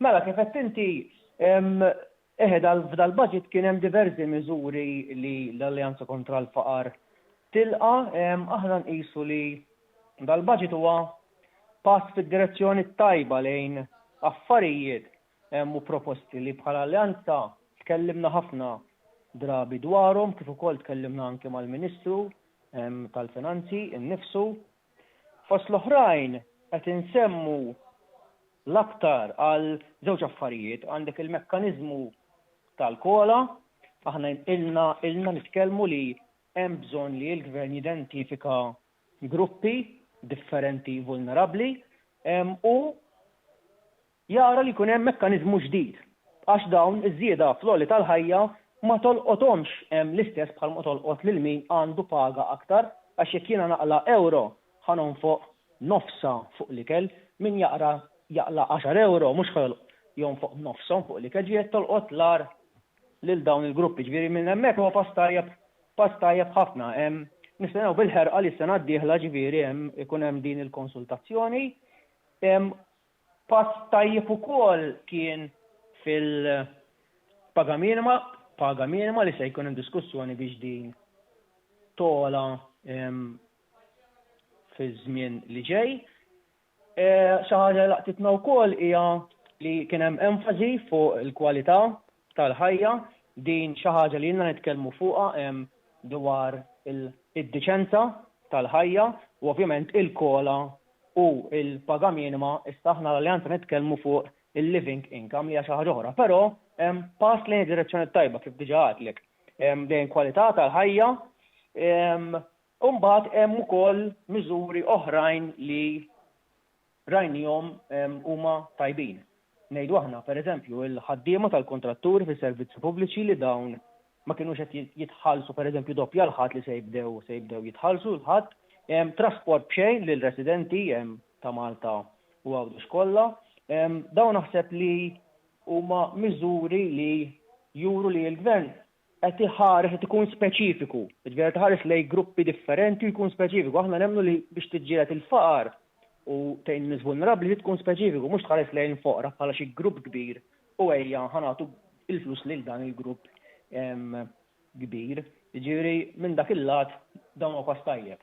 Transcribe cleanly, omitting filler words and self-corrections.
Mela kif qed inti f'dal-budget kien hemm diversi miżuri li l-Alleanza kontra l-Faqar tilqa, aħna nqisu li dal-budget huwa pass fid-direzzjoni tajba lejn affarijiet u proposti li bħala Alleanza tkellimna ħafna drabi dwarhom kif ukoll tkellimna anke mal-Ministru tal-Finanzi innifsu. Fost l-oħrajn qed insemmu l-aktar għal żewġ affarijiet għandek il-mekkaniżmu tal-kola, aħna ilna nitkellmu li hemm bżonn li l-Gvern jidentifika gruppi differenti vulnerabbli u jara li jkun hemm mekkaniżmu ġdid għax dawn iż-żieda fl-għoli tal-ħajja ma tolqothomx l-istess bħal ma tolqot lil min għandu paga aktar għax jekk jiena naqla euro ħanon fuq nofsa fuq l-ikel min jaqla 10 euro mhux jonfoq nofshom fuq l-ikel ġiet tolqot l-ar lil dawn il-gruppi ġifieri minn hemmhekk huwa pass tajjeb ħafna. Nistennew bil-ħerqa li s-sena d-dieħla ġifieri ikun hemm din il-konsultazzjoni. Pass tajjeb ukoll kien fil-paga minima li se jkun hemm diskussjoni biex din tola fi żmien li ġej. Xi ħaġa li laqtitna wkoll hija li kien hemm enfasi fuq il-kwalità tal-ħajja, din xi ħaġa li jiena nitkellmu fuqha dwar id-diċenza tal-ħajja u ovvjament il-kola u il-paga minima issa aħna l-Alleanza nitkellmu fuq il-living income li hija xi ħaġa oħra, però pass lejn id-direzzjoni tajba kif diġà għadlek. Dejn kwalità tal-ħajja u mbagħad hemm ukoll miżuri oħrajn li rajnihom huma tajbin. Ngħidu aħna pereżempju il-ħaddiema tal-kontratturi fis-servizzi pubbliċi li dawn ma kinux qed jitħallsu pereżempju doppja l-ħadd li se jibdew jitħallsu l-ħadd, trasport b'xejn lill-residenti ta' Malta u Għawdux kollha. Dawn naħseb li huma miżuri li juru li l-Gvern qed iħares qed ikun speċifiku, jiġifieri tħares lejn gruppi differenti jkun speċifiku. Aħna nemmnu li biex tiġġieled il-faqar u tgħin nies vulnerabbli li tkun speċifiku, mhux tħares lejn foqra bħala xi grupp kbir u ejja ħanatu il-flus lil dan il-grupp kbir. Jiġifieri minn dak il-lat dawn huwa pass tajjeb.